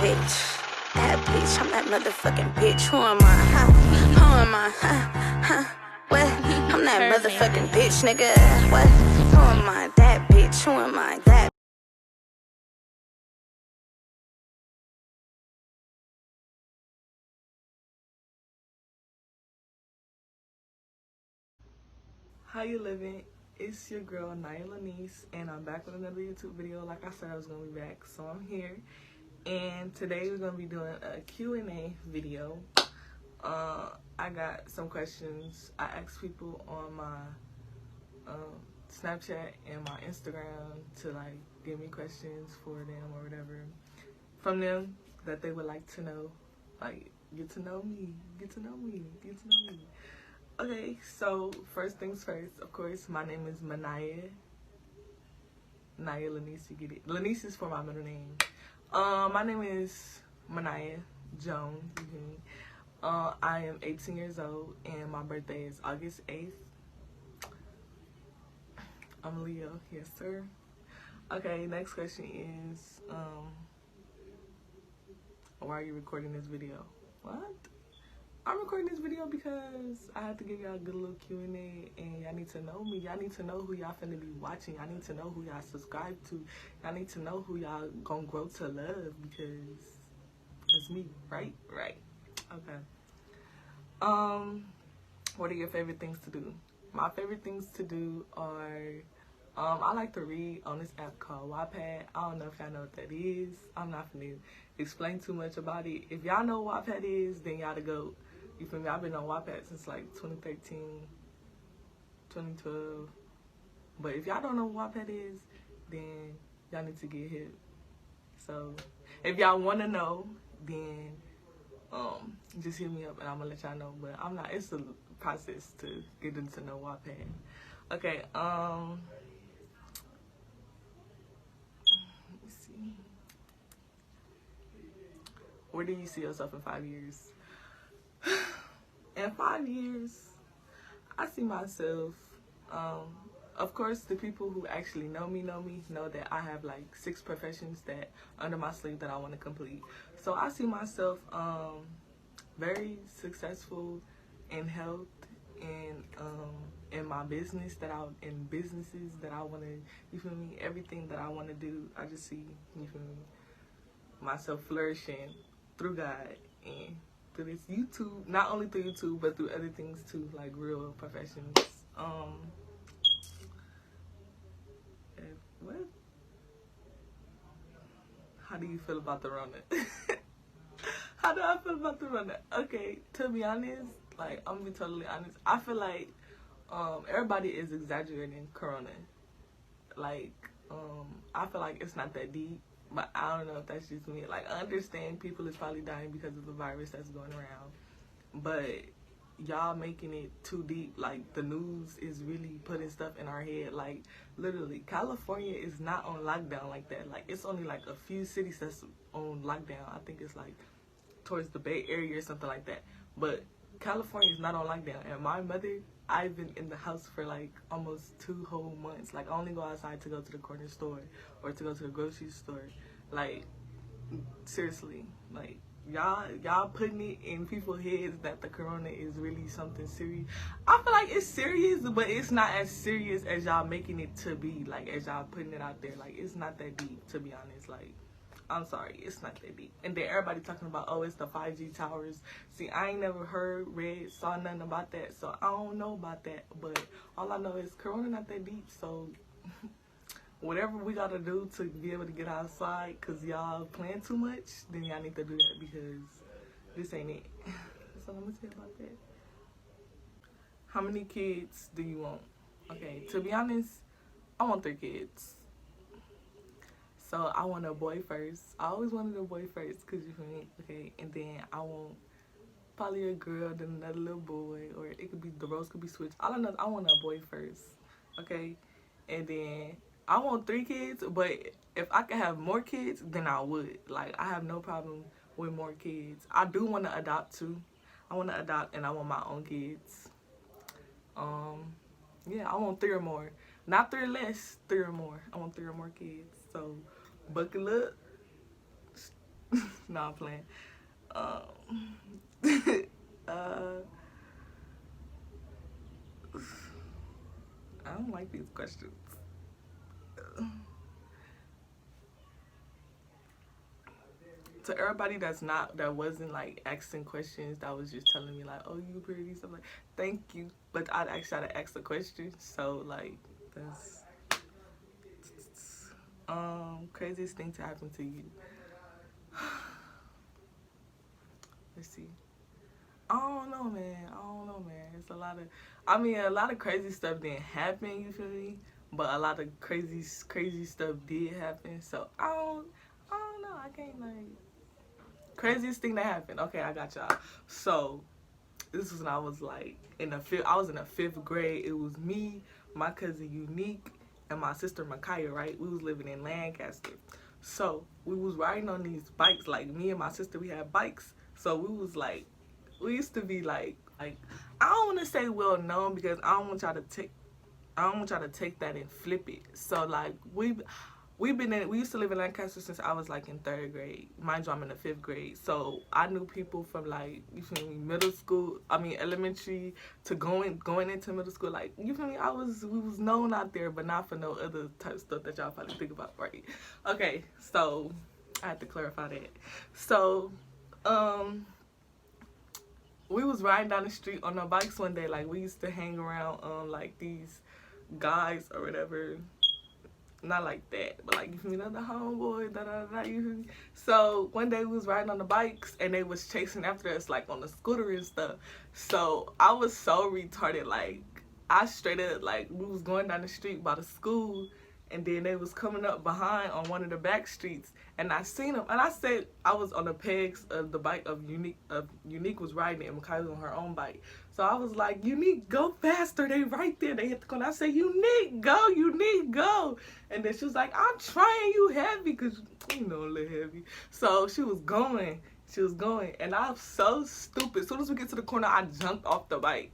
bitch. That bitch, I'm that motherfucking bitch. Who am I? Huh? Who am I? Huh? What? I'm that motherfucking bitch, nigga. What? Who am I? That bitch. Who am I? That. How you living? It's your girl Naiaaaababyy, and I'm back with another YouTube video. Like I said, I was gonna be back, so I'm here. And today we're gonna be doing a Q&A video. I got some questions. I asked people on my Snapchat and my Instagram to like give me questions for them or whatever from them that they would like to know, like get to know me, get to know me, get to know me. Okay, so first things first, of course, my name is Naiaaaababyy. Naiaaaaaababyy, you get it. Lanice is for my middle name. My name is Naiaaaaaababyy Jones. I am 18 years old, and my birthday is August 8th. I'm Leo, yes sir. Okay, next question is, why are you recording this video? What? I'm recording this video because I have to give y'all a good little Q&A, and y'all need to know me. Y'all need to know who y'all finna be watching. Y'all need to know who y'all subscribe to. Y'all need to know who y'all gonna grow to love, because it's me, right? Right. Okay. What are your favorite things to do? My favorite things to do are, I like to read on this app called Wattpad. I don't know if y'all know what that is. I'm not finna explain too much about it. If y'all know what Wattpad is, then y'all to go. You feel me? I've been on Wattpad since like 2013, 2012. But if y'all don't know what Wattpad is, then y'all need to get hip. So if y'all want to know, then just hit me up and I'm gonna let y'all know. But I'm not. It's a process to get them to know Wattpad. Okay. Let me see. Where do you see yourself in 5 years? In 5 years, I see myself, of course, the people who actually know me know that I have like 6 professions that under my sleeve that I want to complete. So I see myself very successful in health and in my business in businesses that I want to, you feel me, everything that I want to do. I just see, you feel me, myself flourishing through God and through this YouTube, not only through YouTube, but through other things too, like real professions. What? How do you feel about the Rona? How do I feel about the Rona? Okay, to be honest, like, I'm gonna be totally honest, I feel like everybody is exaggerating Corona. Like, I feel like it's not that deep, but I don't know if that's just me. Like, I understand people is probably dying because of the virus that's going around, but y'all making it too deep. Like, the news is really putting stuff in our head. Like, literally, California is not on lockdown like that. Like, it's only like a few cities that's on lockdown. I think it's like towards the Bay Area or something like that. But California is not on lockdown. And my mother, I've been in the house for like almost 2 whole months. Like, I only go outside to go to the corner store or to go to the grocery store. Like, seriously, like, y'all putting it in people's heads that the Corona is really something serious. I feel like it's serious, but it's not as serious as y'all making it to be. Like, as y'all putting it out there, like, it's not that deep, to be honest. Like, I'm sorry, it's not that deep. And then everybody talking about, oh, it's the 5G towers. See, I ain't never heard, read, saw nothing about that, so I don't know about that. But all I know is Corona not that deep, so whatever we gotta do to be able to get outside, cause y'all playing too much, then y'all need to do that, because this ain't it. That's all I'm gonna say about that. How many kids do you want? Okay, to be honest, I want 3 kids. So I want a boy first. I always wanted a boy first, cause you feel me? Okay, and then I want probably a girl, then another little boy, or it could be, the roles could be switched. I don't know. I want a boy first, okay, and then I want 3 kids. But if I could have more kids, then I would. Like, I have no problem with more kids. I do want to adopt too. I want to adopt, and I want my own kids. Yeah, I want 3 or more. Not 3 or less, 3 or more. I want 3 or more kids. So buckle up. No, I'm playing. I don't like these questions. To everybody that wasn't like asking questions, that was just telling me like, oh, you pretty, stuff like, thank you, but I'd actually try to ask the question. So like, that's craziest thing to happen to you. Let's see. I don't know, man. It's a lot of, a lot of crazy stuff didn't happen. You feel me? But a lot of crazy stuff did happen. So I don't know. I can't like craziest thing that happened. Okay, I got y'all. So this was when I was like in the fifth. I was in the 5th grade. It was me, my cousin Unique, and my sister Micaiah. Right? We was living in Lancaster. So we was riding on these bikes. Like me and my sister, we had bikes. So we was like, we used to be like I don't want to say well known because I don't want y'all to take that and flip it. So like we used to live in Lancaster since I was like in 3rd grade. Mind you, I'm in the 5th grade. So I knew people from like, you feel me, middle school, elementary to going into middle school. Like, you feel me, we was known out there, but not for no other type of stuff that y'all probably think about, right? Okay, so I had to clarify that. So, we was riding down the street on our bikes one day. Like, we used to hang around like these guys or whatever. Not like that, but like, you feel me, the homeboy, you feel me? So one day we was riding on the bikes and they was chasing after us like on the scooter and stuff. So I was so retarded, like I straight up, like, we was going down the street by the school and then they was coming up behind on one of the back streets and I seen them and I said I was on the pegs of the bike of Unique was riding it and Makai was on her own bike. So I was like, Unique, go faster, they right there, they hit the corner. I said, Unique, go. And then she was like, I'm trying, you heavy, because you know, a little heavy. So she was going and I was so stupid. As soon as we get to the corner, I jumped off the bike.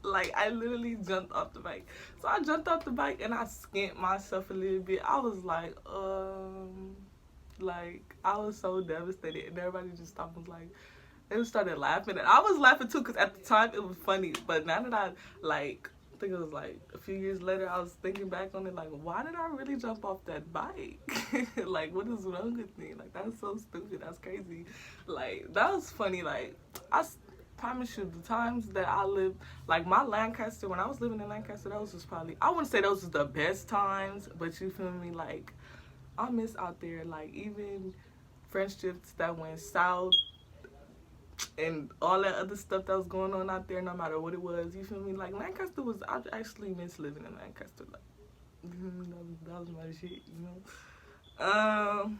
Like, I literally jumped off the bike. So I jumped off the bike and I skint myself a little bit. I was like, I was so devastated. And everybody just stopped and was like, they just started laughing. And I was laughing too, because at the time it was funny. But now that I think it was like a few years later, I was thinking back on it, like, why did I really jump off that bike? Like, what is wrong with me? Like, that's so stupid. That's crazy. Like, that was funny. Like, I promise you, the times that I lived, like my Lancaster, when I was living in Lancaster, those was probably, I wouldn't say those was the best times, but you feel me, like, I miss out there, like, even friendships that went south and all that other stuff that was going on out there, no matter what it was, you feel me, like, Lancaster was, I actually miss living in Lancaster, like, that was my shit, you know.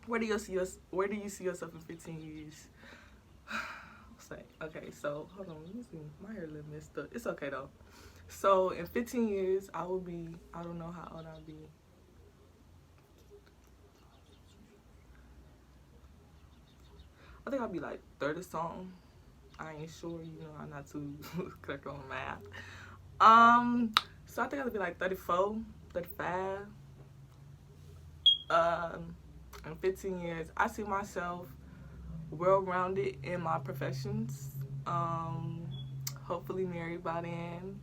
Where do you see yourself in 15 years? Okay, so hold on, let me see. My hair a little messed up. It's okay though. So in 15 years, I will be, I don't know how old I'll be. I think I'll be like 30 something. I ain't sure, you know, I'm not too correct on math. So I think I'll be like 34, 35. In 15 years, I see myself well-rounded in my professions, hopefully married by then,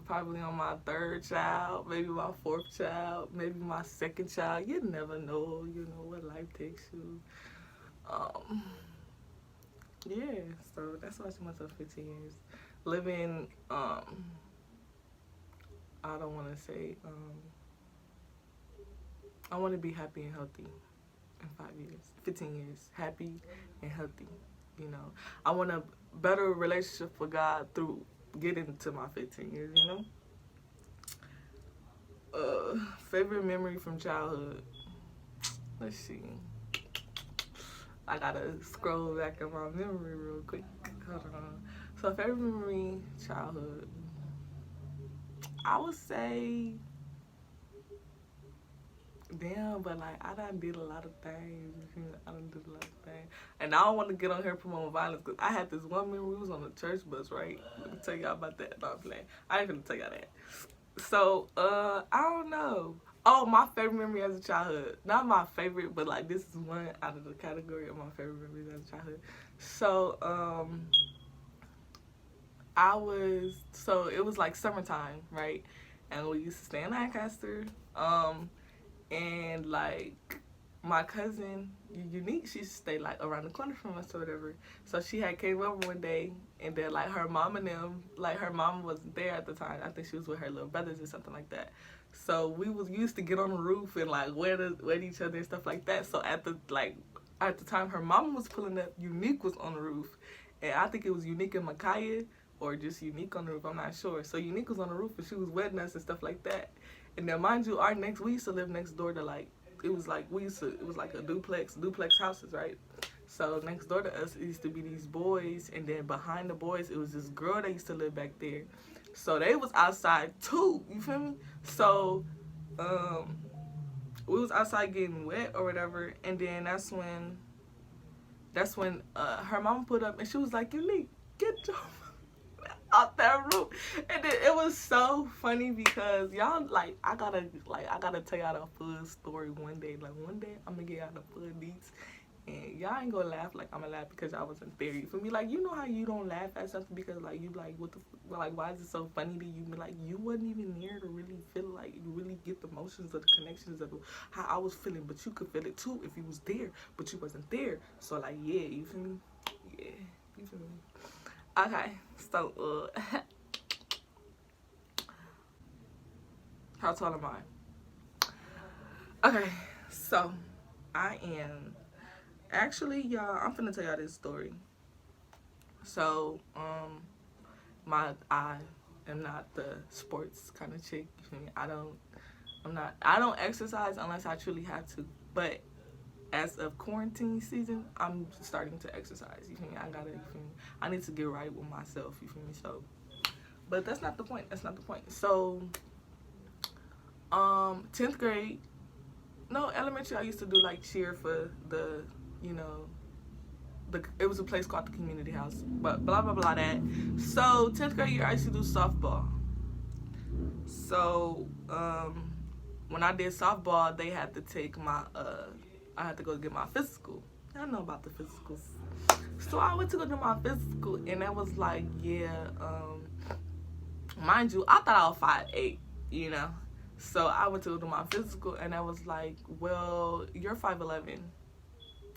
probably on my 3rd child, maybe my 4th child, maybe my 2nd child. You never know, you know, what life takes you. Yeah, so that's what I see myself 15 years. Living, I don't want to say, I want to be happy and healthy. In 5 years, 15 years, happy and healthy, you know. I want a better relationship with God through getting to my 15 years, you know. Favorite memory from childhood. Let's see. I gotta scroll back in my memory real quick. Hold on. So favorite memory, childhood. I would say, damn, but like, I done did a lot of things. And I don't want to get on here promoting violence, because I had this one memory. We was on the church bus, right? Let me tell y'all about that. No, I'm playing. I ain't gonna tell y'all that. So, I don't know. Oh, my favorite memory as a childhood. Not my favorite, but like this is one out of the category of my favorite memories as a childhood. So, it was like summertime, right? And we used to stay in Lancaster. And like my cousin Unique, she used to stay like around the corner from us or whatever. So she had came over one day, and then like her mom and them, like her mom wasn't there at the time. I think she was with her little brothers or something like that. So we was used to get on the roof and like wet each other and stuff like that. So at the time her mom was pulling up, Unique was on the roof, and I think it was Unique and Micaiah, or just Unique on the roof. I'm not sure. So Unique was on the roof and she was wetting us and stuff like that. And then mind you, we used to live next door to like, it was like a duplex houses, right? So next door to us, it used to be these boys, and then behind the boys, it was this girl that used to live back there. So they was outside too, you feel me? So, we was outside getting wet or whatever, and then that's when her mom put up, and she was like, "Unique, get your out that room." And then it was so funny because y'all, like, I gotta tell y'all the full story one day. Like, one day I'm gonna get y'all the full deets, and y'all ain't gonna laugh like I'm gonna laugh because y'all wasn't there. You feel me? Like, you know how you don't laugh at something because like you like, what the like, why is it so funny to you? But like, you wasn't even there to really feel like, you really get the emotions of the connections of how I was feeling, but you could feel it too if you was there, but you wasn't there. So like, yeah, you feel me? Yeah, you feel me? Okay, so how tall am I? Okay, so I am actually, y'all, I'm finna tell y'all this story. So, I am not the sports kind of chick. You feel me? I don't exercise unless I truly have to. But as of quarantine season, I'm starting to exercise. You feel me? You feel me? I need to get right with myself. You feel me? So, but that's not the point. That's not the point. So, 10th grade, no, elementary, I used to do like cheer for the, you know, it was a place called the community house, but blah blah blah that. So 10th grade year, I used to do softball. So when I did softball, they had to take I had to go get my physical. I don't know about the physicals. So I went to go do my physical, and that was like, yeah, mind you, I thought I was 5'8", you know. So I went to go do my physical, and I was like, well, you're 5'11",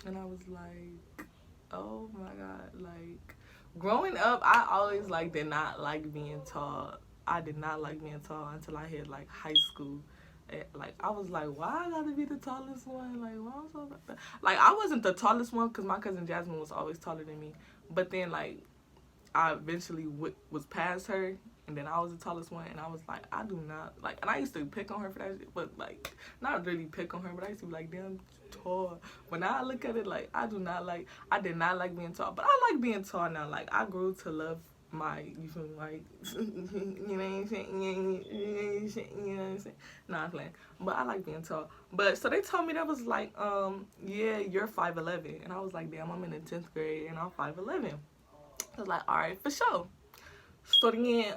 and I was like, oh my god. Like, growing up, I always like did not like being tall. I did not like being tall until I hit like high school. Like, I was like, why I gotta be the tallest one? Like, why was I like that? Like, I wasn't the tallest one because my cousin Jasmine was always taller than me. But then, like, I eventually was past her, and then I was the tallest one, and I was like, I do not, like, and I used to pick on her for that shit, but, like, not really pick on her, but I used to be like, damn, tall. But now I look at it like, I did not like being tall, but I like being tall now. Like, I grew to love you feel me, like, you know what I'm saying, you know what I'm saying, nah, I'm playing, but I like being tall. But, so they told me that was like, yeah, you're 5'11", and I was like, damn, I'm in the 10th grade, and I'm 5'11". I was like, all right, for sure. So then,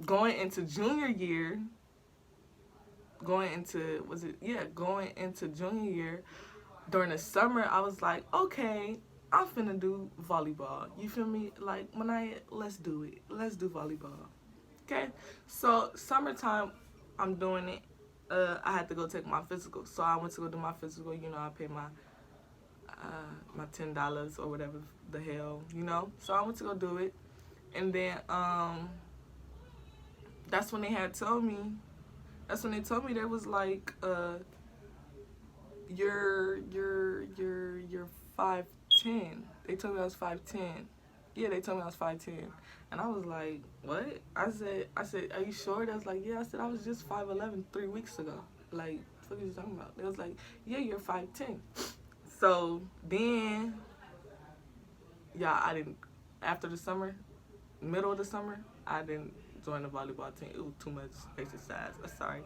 going into junior year, going into junior year, during the summer, I was like, okay, I'm finna do volleyball. You feel me? Like, let's do it. Let's do volleyball. Okay? So, summertime, I'm doing it. I had to go take my physical. So, I went to go do my physical. You know, I paid my $10 or whatever the hell, you know. So I went to go do it, and then that's when they told me they was like, you're 5'10". They told me I was 5'10". Yeah, they told me I was 5'10", and I was like, what? I said, are you sure? They was like, yeah. I said, I was just 5'11" 3 weeks ago. Like, what are you talking about? They was like, yeah, you're 5'10". So then, yeah, I didn't, after the summer, middle of the summer, I didn't join the volleyball team. It was too much exercise. I'm sorry.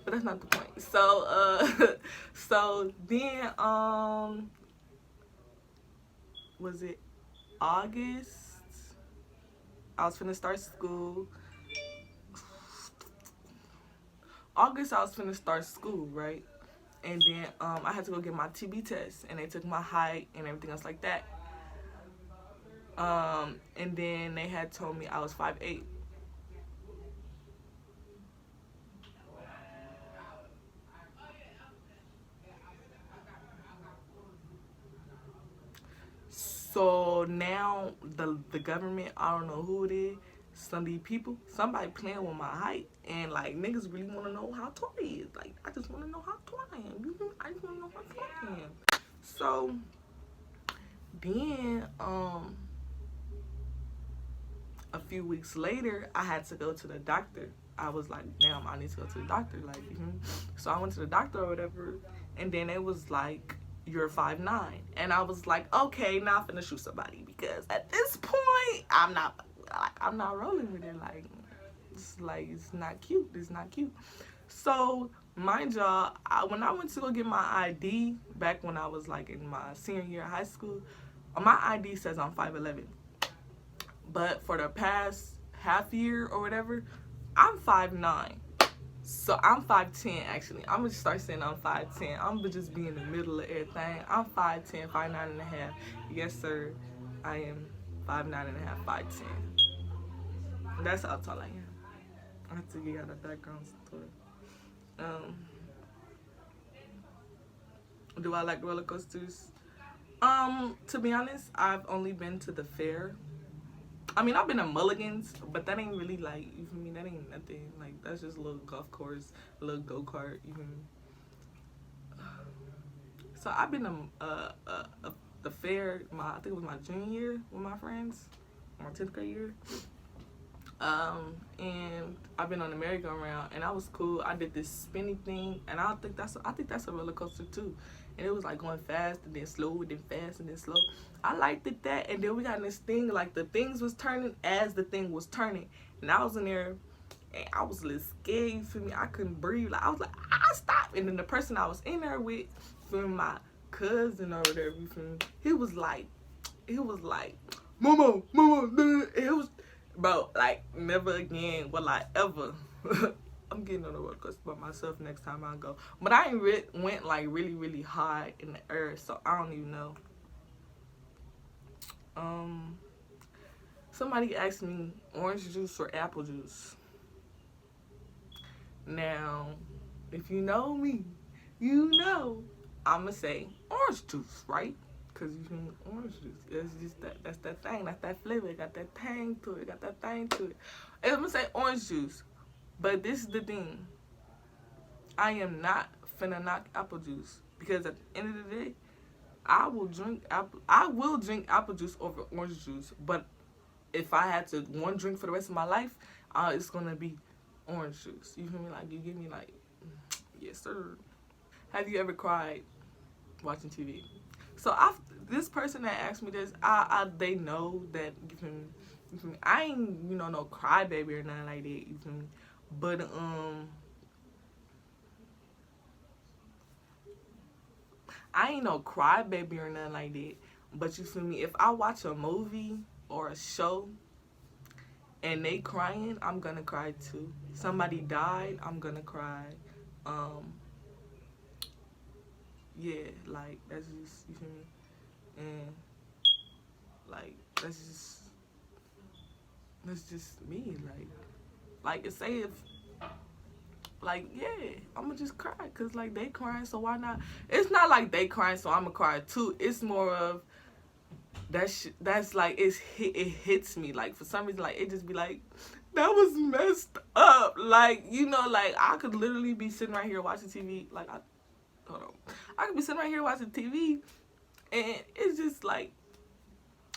But that's not the point. So, so then, was it August? I was finna start school. August I was finna start school, right? And then I had to go get my TB test, and they took my height and everything else like that. And then they had told me I was 5'8". So now the government, I don't know who it is, some of these people, somebody playing with my height, and like niggas really want to know how tall he is. Like I just want to know how tall I am. I just want to know how tall I am. So then a few weeks later, I had to go to the doctor. I was like, damn, I need to go to the doctor. Like, so I went to the doctor or whatever, and then it was like, you're 5'9", and I was like, okay, now I'm finna shoot somebody, because at this point, I'm not rolling with it. Like, it's not cute. It's not cute. So mind y'all, when I went to go get my ID back when I was like in my senior year of high school, my ID says I'm 5'11". But for the past half year or whatever, I'm 5'9". So I'm 5'10" actually. I'm gonna start saying I'm 5'10". I'm gonna just be in the middle of everything. I'm 5'10", 5'9" and a half. Yes, sir. I am 5'9" and a half, 5'10". That's how tall I am. I have to get out of background story. Do I like roller coasters? To be honest, I've only been to the fair. I mean, I've been to Mulligan's, but that ain't really like, you feel me? That ain't nothing. Like, that's just a little golf course, a little go-kart, you feel me? So I've been to the fair, I think it was my junior year with my friends, my 10th grade year. And I've been on the merry-go-round, and that was cool. I did this spinny thing, and I think that's a roller coaster too. And it was like going fast and then slow and then fast and then slow. I liked it that, and then we got in this thing, like the things was turning as the thing was turning, and I was in there, and I was a little scared, you feel me? I couldn't breathe. Like I was like, stop. And then the person I was in there with, for my cousin or whatever, you feel me? He was like, Momo, it was. Bro, like, never again will I ever. I'm getting on the roller coaster by myself next time I go. But I ain't went, like, really, really high in the air, so I don't even know. Somebody asked me orange juice or apple juice. Now, if you know me, you know I'm going to say orange juice, right? Because you can orange juice. It's just that's that thing. That's that flavor. It got that tang to it. Got that thing to it. And I'm going to say orange juice. But this is the thing. I am not finna knock apple juice. Because at the end of the day, I will drink apple juice over orange juice. But if I had to one drink for the rest of my life, it's going to be orange juice. You feel me? Like, you give me like, yes, sir. Have you ever cried watching TV? So this person that asked me this, they know that, you feel me? I ain't, no crybaby or nothing like that, you feel me? But I ain't no crybaby or nothing like that. But you feel me? If I watch a movie or a show and they crying, I'm gonna cry too. Somebody died, I'm gonna cry. Yeah, like that's just, you feel me? And like that's just me. Like say if, like, yeah, I'ma just cry because like they crying, so why not? It's not like they crying, so I'ma cry too. It's more of that's like it hits me, like for some reason, like it just be like, that was messed up. Like, like I could literally be sitting right here watching TV, like I could be sitting right here watching TV, and it's just like,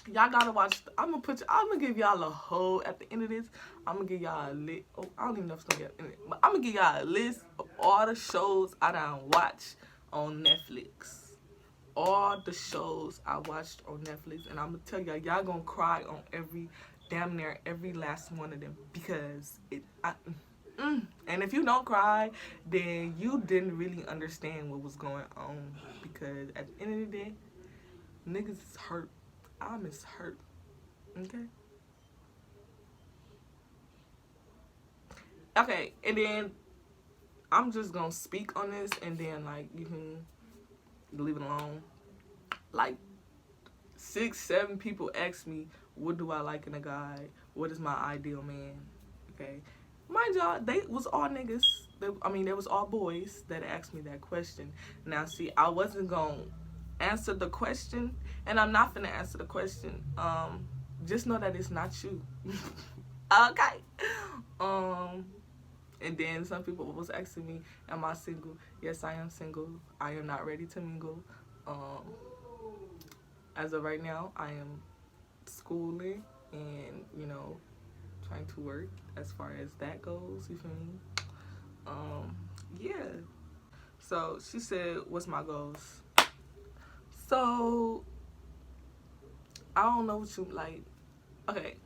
y'all gotta watch. I'm gonna give y'all a whole, at the end of this, I'm gonna give y'all a list. Oh, I don't even know if it's gonna get in it, but I'm gonna give y'all a list of all the shows I done watched on Netflix. All the shows I watched on Netflix, and I'm gonna tell y'all gonna cry on damn near every last one of them, because and if you don't cry, then you didn't really understand what was going on, because at the end of the day, niggas is hurt. I'm as hurt. Okay, and then I'm just gonna speak on this, and then like you can leave it alone. Like 6, 7 people ask me, what do I like in a guy? What is my ideal man? Okay, mind y'all, they was all niggas. They was all boys that asked me that question. Now, see, I wasn't gonna answer the question, and I'm not finna answer the question. Just know that it's not you. Okay. And then some people was asking me, am I single? Yes, I am single. I am not ready to mingle. As of right now, I am schooling and, you know, trying to work as far as that goes. You feel me? Yeah. So she said, what's my goals? So I don't know what you like. Okay,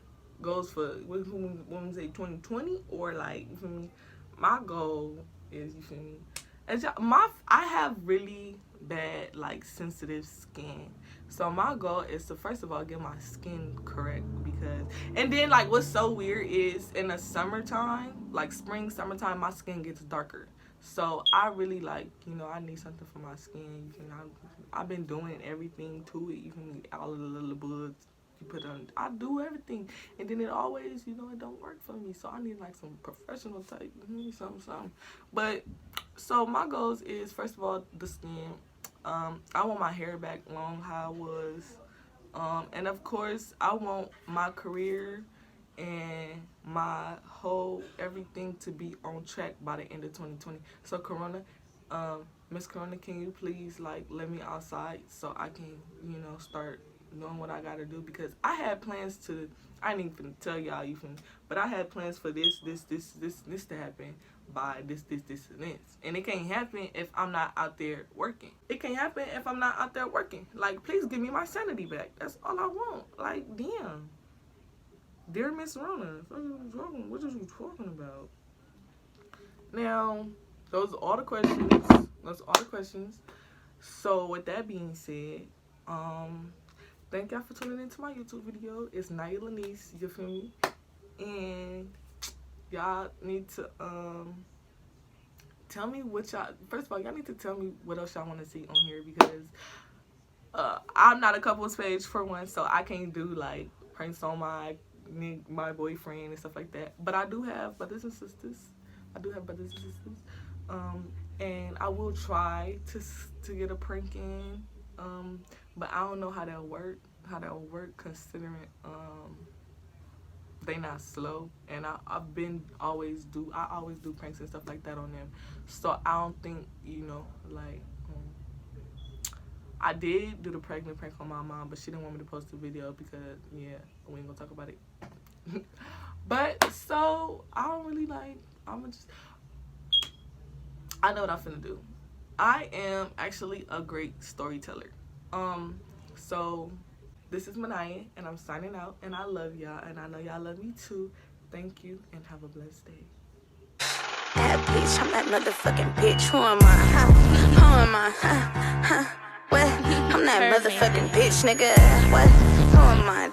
goals for women say 2020 or like, you feel me? My goal is, you feel me? I have really bad like sensitive skin, so my goal is to first of all get my skin correct, because and then like what's so weird is in the summertime, like spring summertime, my skin gets darker. So I really like, you know, I need something for my skin. You know, I've been doing everything to it. You can all of the little bugs you put on. I do everything, and then it always, you know, it don't work for me. So I need like some professional type, something. But so my goals is first of all the skin. I want my hair back long how it was, and of course I want my career and my whole everything to be on track by the end of 2020. So Corona, Miss Corona, can you please like let me outside so I can, you know, start knowing what I gotta do, because I had plans to, I didn't even tell y'all, you feel me, but I had plans for this to happen by this, and it can't happen if I'm not out there working. It can't happen if I'm not out there working. Like, please give me my sanity back. That's all I want. Like, damn. Dear Miss Rona, what are you talking about? Now, those are all the questions. So, with that being said, thank y'all for tuning into my YouTube video. It's Naiaaaababyy, you feel me? And y'all need to tell me what y'all, first of all, y'all need to tell me what else y'all want to see on here, because I'm not a couples page for one, so I can't do like pranks on my boyfriend and stuff like that. But I do have brothers and sisters. And I will try to get a prank in. But I don't know how that'll work. Considering they not slow, and I always do pranks and stuff like that on them. So I don't think, you know, like I did do the pregnant prank on my mom, but she didn't want me to post the video because, yeah, we ain't gonna talk about it. But so I don't really like. I know what I'm finna do. I am actually a great storyteller. So this is Naiaaaababyy, and I'm signing out, and I love y'all, and I know y'all love me too. Thank you, and have a blessed day. That bitch, I'm that motherfucking bitch. Who am I? Who am I? What? I'm that motherfucking bitch, nigga. What? Who am I?